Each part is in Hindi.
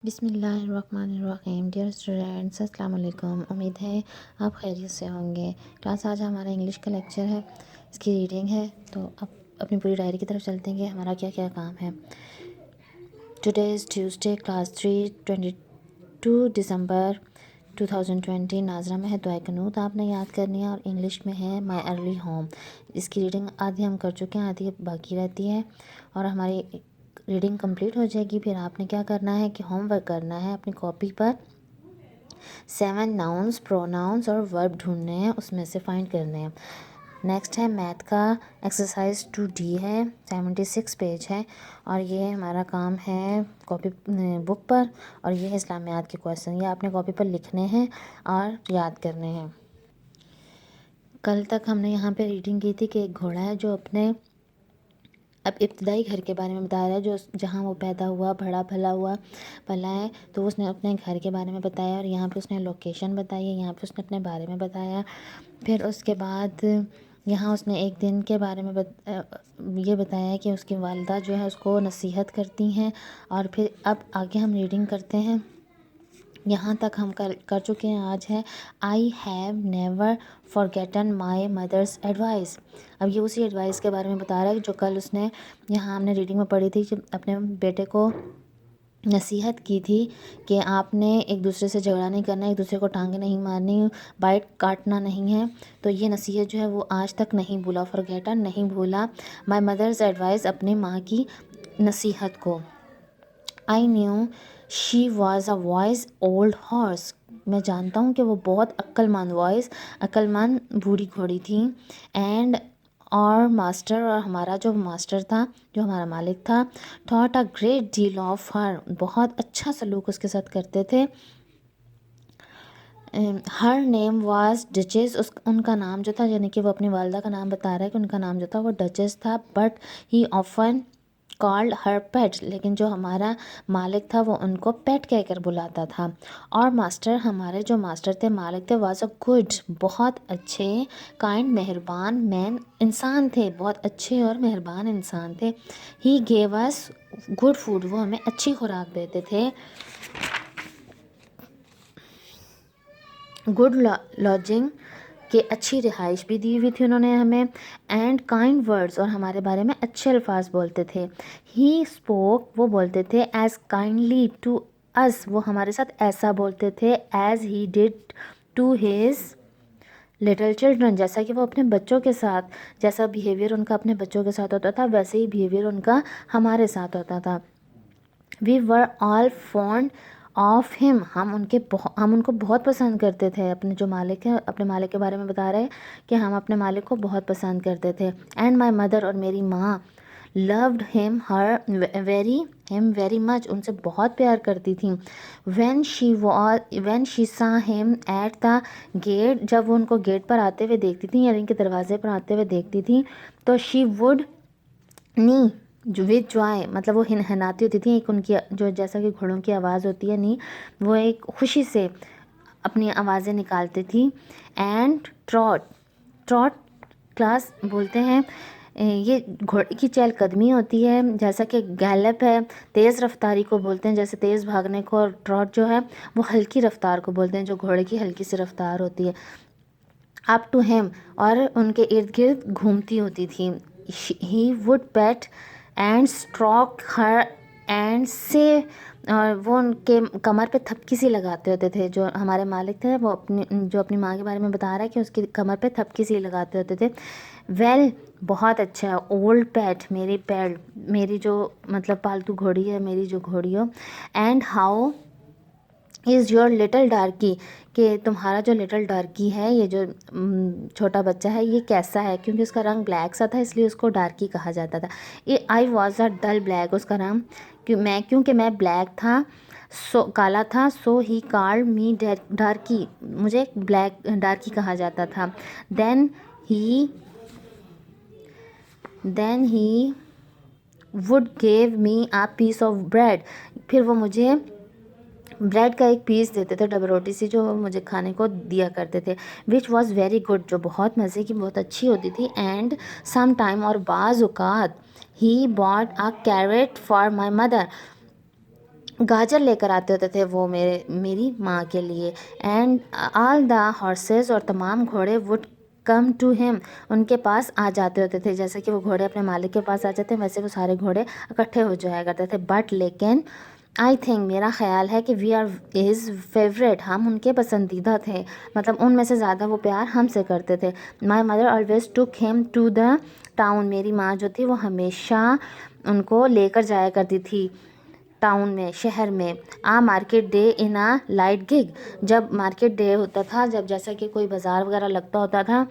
बिस्मिल्लाहिर्रहमानिर्रहीम। डियर स्टूडेंट्स, अस्सलाम वालेकुम। उम्मीद है आप खैरियत से होंगे। क्लास आज हमारा इंग्लिश का लेक्चर है, इसकी रीडिंग है। तो अब अपनी पूरी डायरी की तरफ चलते हैं कि हमारा क्या क्या काम है। टुडे इज़ ट्यूसडे, क्लास 3, 22 दिसंबर 2020। नाजरा में है दुआए कनूत आपने याद करनी है, और इंग्लिश में है माई अर्ली होम। इसकी रीडिंग आधी हम कर चुके हैं, आधी बाकी रहती है, और हमारी रीडिंग कंप्लीट हो जाएगी। फिर आपने क्या करना है कि होमवर्क करना है। अपनी कॉपी पर 7 नाउन्स, प्रोनाउंस और वर्ब ढूंढने हैं, उसमें से फाइंड करने हैं। नेक्स्ट है मैथ का एक्सरसाइज 2D है, 76 पेज है, और ये हमारा काम है कॉपी बुक पर। और ये है इस्लामियात के क्वेश्चन, ये आपने कॉपी पर लिखने हैं और याद करने हैं। कल तक हमने यहाँ पे रीडिंग की थी कि एक घोड़ा है जो अपने अब इब्तदाई घर के बारे में बता रहा है, जो जहाँ वो पैदा हुआ, पला है। तो उसने अपने घर के बारे में बताया, और यहाँ पे उसने लोकेशन बताई है, यहाँ पे उसने अपने बारे में बताया। फिर उसके बाद यहाँ उसने एक दिन के बारे में ये बताया कि उसकी वालिदा जो है उसको नसीहत करती हैं। और फिर अब आगे हम रीडिंग करते हैं। यहाँ तक हम कर चुके हैं। आज है I have never forgotten my mother's advice. अब ये उसी एडवाइस के बारे में बता रहा है जो कल उसने यहाँ हमने रीडिंग में पढ़ी थी, जब अपने बेटे को नसीहत की थी कि आपने एक दूसरे से झगड़ा नहीं करना, एक दूसरे को टांगे नहीं मारनी, बाइट काटना नहीं है। तो ये नसीहत जो है वो आज तक नहीं भूला, फॉरगेटन नहीं भूला माई मदर्स एडवाइस, अपनी माँ की नसीहत को। I knew she was a voice old horse. मैं जानता हूँ कि वो बहुत अक्लमंद बूढ़ी घोड़ी थी। एंड और मास्टर, और हमारा जो मास्टर था, जो हमारा मालिक था, thought a great deal of her, बहुत अच्छा सलूक उसके साथ करते थे। हर नेम वाज डचेस, उनका नाम जो था, यानी कि वो अपनी वालदा का नाम बता रहा है कि उनका नाम जो था वो डचेस था। But he often called her pet, लेकिन जो हमारा मालिक था वो उनको पेट कहकर बुलाता था। और मास्टर, हमारे जो मास्टर थे, मालिक थे, वाज अ गुड, बहुत अच्छे, काइंड, मेहरबान, मैन, इंसान थे, बहुत अच्छे और मेहरबान इंसान थे। He gave us good food, वो हमें अच्छी खुराक देते थे। गुड लॉजिंग, के अच्छी रिहाइश भी दी हुई थी उन्होंने हमें। एंड काइंड वर्ड्स, और हमारे बारे में अच्छे अल्फाज बोलते थे। ही स्पोक, वो बोलते थे, एज काइंडली टू अस, वो हमारे साथ ऐसा बोलते थे, as he did to his little children, जैसा कि वो अपने बच्चों के साथ, जैसा बिहेवियर उनका अपने बच्चों के साथ होता था, वैसे ही बिहेवियर उनका हमारे साथ होता था। We were all fond of him, हम उनको बहुत पसंद करते थे। अपने जो मालिक है, अपने मालिक के बारे में बता रहे हैं कि हम अपने मालिक को बहुत पसंद करते थे। एंड माई मदर, और मेरी माँ, लव्ड हिम वेरी मच, उनसे बहुत प्यार करती थी। When she saw him at the gate, जब वो उनको गेट पर आते हुए देखती थी, या इनके दरवाजे पर आते हुए देखती थी, तो शी वुड नी, जो विद जॉय, मतलब वो हिनहनाती होती थी। एक उनकी जो, जैसा कि घोड़ों की आवाज़ होती है, नी, वो एक खुशी से अपनी आवाज़ें निकालती थी। एंड ट्रॉट, ट्रॉट क्लास बोलते हैं, ये घोड़े की चहलकदमी होती है। जैसा कि गैलप है, तेज़ रफ्तारी को बोलते हैं, जैसे तेज़ भागने को। और ट्रॉट जो है वो हल्की रफ्तार को बोलते हैं, जो घोड़े की हल्की सी रफ्तार होती है। अप टू हिम, और उनके इर्द गिर्द घूमती होती थी। He would pet and stroke her and से, और वो उनके कमर पे थपकी सी लगाते होते थे। जो हमारे मालिक थे वो अपनी माँ के बारे में बता रहा है कि उसकी कमर पे थपकी सी लगाते होते थे। वेल, बहुत अच्छा। ओल्ड पेट, मेरी जो मतलब पालतू घोड़ी है, मेरी जो घोड़ी हो। And how is your little डार्की, कि तुम्हारा जो लिटिल डार्की है, ये जो छोटा बच्चा है, ये कैसा है, क्योंकि उसका रंग ब्लैक सा था, इसलिए उसको डार्की कहा जाता था। ये I was a dull black, उसका रंग, क्योंकि मैं ब्लैक था, सो काला था, सो ही कॉल्ड मी डार्की, मुझे ब्लैक डार्की कहा जाता था। Then he would gave me a piece of bread, फिर वो मुझे ब्रेड का एक पीस देते थे, डबल रोटी सी, जो मुझे खाने को दिया करते थे। विच वॉज़ वेरी गुड, जो बहुत मज़े की, बहुत अच्छी होती थी। एंड सम टाइम, और बाज़ औक़ात, he bought a carrot for my mother, गाजर लेकर आते होते थे वो मेरी माँ के लिए। एंड ऑल द हॉर्सेस, और तमाम घोड़े वुड कम टू हिम, उनके पास आ जाते होते थे। जैसे कि वो घोड़े अपने मालिक के पास आ जाते हैं, वैसे वो सारे घोड़े इकट्ठे हो जाया करते थे। बट लेकिन आई थिंक, मेरा ख्याल है कि वी आर हिज फेवरेट, हम उनके पसंदीदा थे, मतलब उनमें से ज़्यादा वो प्यार हमसे करते थे। My mother always took him to the town, मेरी माँ जो थी वो हमेशा उनको लेकर जाया करती थी टाउन में, शहर में। Market day in a light gig, जब मार्केट डे होता था, जब जैसा कि कोई बाज़ार वगैरह लगता होता था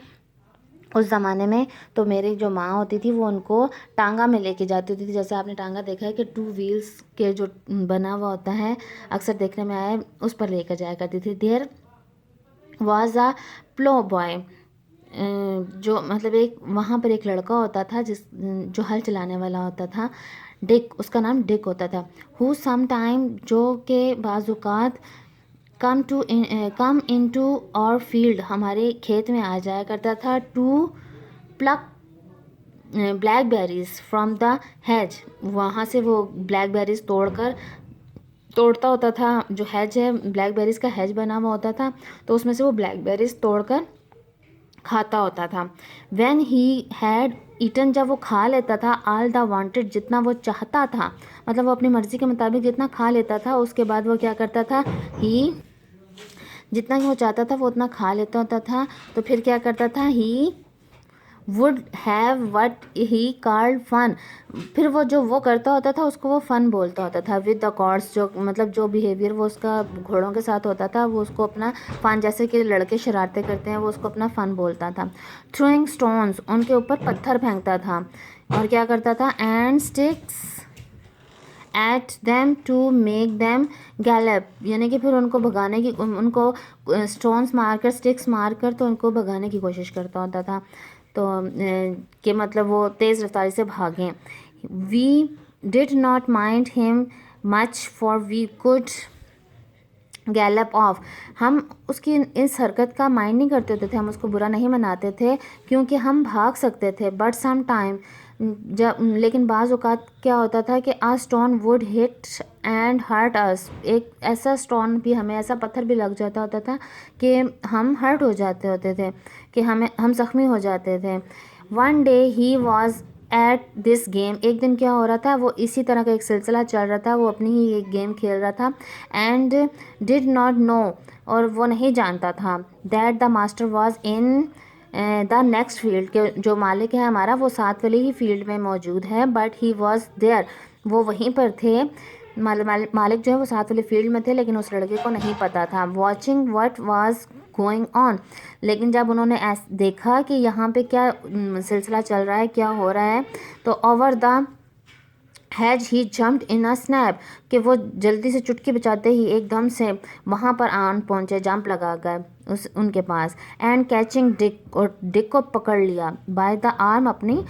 उस ज़माने में, तो मेरी जो माँ होती थी वो उनको टांगा में लेके जाती होती थी। जैसे आपने टांगा देखा है कि 2 व्हील्स के जो बना हुआ होता है, अक्सर देखने में आया है, उस पर लेकर जाया करती थी। There was a plough boy, जो मतलब एक वहाँ पर एक लड़का होता था जो हल चलाने वाला होता था, डिक, उसका नाम डिक होता था। हु सम टाइम, जो के बाज़ात कम इन टू और फील्ड, हमारे खेत में आ जाया करता था। To pluck blackberries from the hedge, वहाँ से वो ब्लैकबेरीज तोड़ता होता था। जो हेज है, ब्लैकबेरीज का हेज बना हुआ होता था, तो उसमें से वो ब्लैकबेरीज तोड़कर खाता होता था। वेन ही हैड ईटन, जब वो खा लेता था, ऑल द वांटेड, जितना वो चाहता था, मतलब वो अपनी मर्ज़ी के मुताबिक जितना खा लेता था, उसके बाद वो क्या करता था, ही जितना कि वो चाहता था वो उतना खा लेता होता था। तो फिर क्या करता था, he would have what he called fun, फिर वो करता होता था, उसको वो फ़न बोलता होता था। विद द कॉर्ड्स, जो मतलब जो बिहेवियर वो उसका घोड़ों के साथ होता था, वो उसको अपना फ़न, जैसे कि लड़के शरारतें करते हैं, वो उसको अपना फ़न बोलता था। थ्रोइंग स्टोन्स, उनके ऊपर पत्थर फेंकता था। और क्या करता था, and sticks at them to make them gallop, यानी कि फिर उनको भगाने की, उनको स्टोन्स मारकर, स्टिक्स मारकर, तो उनको भगाने की कोशिश करता होता था, तो कि मतलब वो तेज़ रफ्तारी से भागें। We did not mind him much for we could gallop off, हम उसकी इस हरकत का माइंड नहीं करते होते थे, हम उसको बुरा नहीं मनाते थे, क्योंकि हम भाग सकते थे। बट सम टाइम, जब लेकिन बाज़ औक़ात क्या होता था कि a stone would hit and hurt us, एक ऐसा स्टोन भी, हमें ऐसा पत्थर भी लग जाता होता था कि हम हर्ट हो जाते होते थे, कि हम ज़ख्मी हो जाते थे। One day he was at this game, एक दिन क्या हो रहा था, वो इसी तरह का एक सिलसिला चल रहा था, वो अपनी ही एक गेम खेल रहा था। एंड डिड नॉट नो, और वो नहीं जानता था, that the master was in the next field, के जो मालिक है हमारा वो साथ वाली ही फील्ड में मौजूद है। बट ही वॉज देयर, वो वहीं पर थे, मालिक जो है वो साथ वाली फील्ड में थे, लेकिन उस लड़के को नहीं पता था। Watching what was going on, लेकिन जब उन्होंने देखा कि यहाँ पे क्या सिलसिला चल रहा है, क्या हो रहा है, तो over the has he jumped in a snap, कि वो जल्दी से चुटकी बचाते ही एकदम से वहाँ पर आन पहुँचे, जंप लगा कर उनके पास। एंड कैचिंग डिक, और डिक को पकड़ लिया, बाय द आर्म, अपनी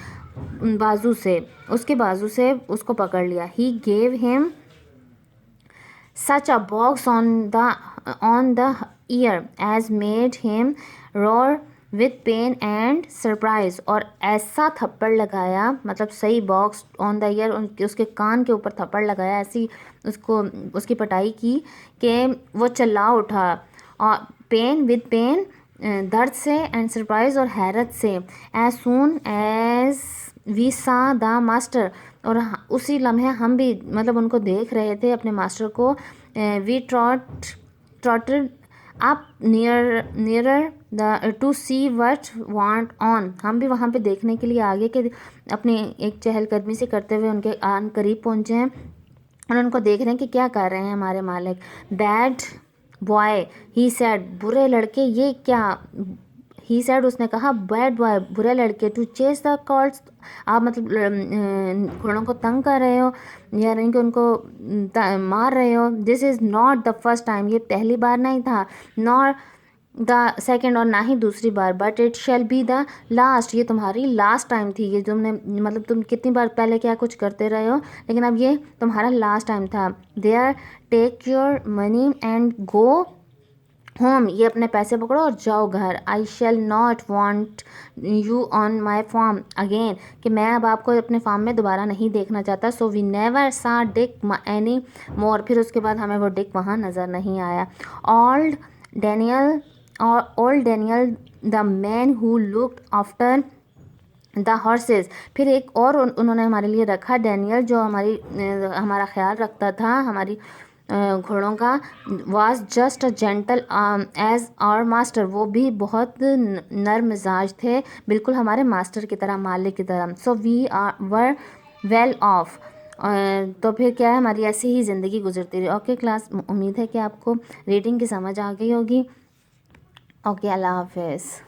बाजू से, उसके बाजू से उसको पकड़ लिया। He gave him such a box on the ear as made him roar with pain and surprise, और ऐसा थप्पड़ लगाया, मतलब सही बॉक्स ऑन द ईयर, उसके कान के ऊपर थप्पड़ लगाया, ऐसी उसको उसकी पटाई की कि वो चिल्ला उठा, और पेन, दर्द से, एंड सरप्राइज, और हैरत से। As soon as we saw the master, और उसी लम्हे हम भी मतलब उनको देख रहे थे, अपने मास्टर को। We trotted up nearer the to see what want on, हम भी वहाँ पे देखने के लिए आगे के अपनी एक चहलकदमी से करते हुए उनके आन करीब पहुँचे हैं, और उनको देख रहे हैं कि क्या कर रहे हैं हमारे मालिक। बैड बॉय ही सेड, बुरे लड़के, ये क्या, ही सेड, उसने कहा, बैड बॉय, बुरे लड़के, टू चेस द कॉल्स, आप मतलब घोड़ों को तंग कर रहे हो, या नहीं कि उनको मार रहे हो। This is not the first time, ये पहली बार नहीं था, नॉर द सेकेंड, और ना ही दूसरी बार, but it shall be the last, ये तुम्हारी लास्ट टाइम थी, ये तुमने मतलब तुम कितनी बार पहले क्या कुछ करते रहे हो, लेकिन अब ये तुम्हारा लास्ट टाइम था। There take your money and go home, ये अपने पैसे पकड़ो और जाओ घर। I shall not want you on my farm again, कि मैं अब आपको अपने फार्म में दोबारा नहीं देखना चाहता। सो वी नेवर सा डिक एनी मोर, फिर उसके बाद हमें वो डिक वहाँ नज़र नहीं आया। Old Daniel the man who looked after the horses, फिर एक और उन्होंने हमारे लिए रखा, डैनियल, जो हमारा ख्याल रखता था हमारी घोड़ों का। Was just a gentle as our master, वो भी बहुत नर्म मिजाज थे, बिल्कुल हमारे मास्टर की तरह, मालिक की तरह। So we were well off, तो फिर क्या है, हमारी ऐसी ही ज़िंदगी गुजरती रही। ओके क्लास, उम्मीद है कि आपको रीडिंग की समझ आ गई होगी। ओके, अल्लाह हाफिज़।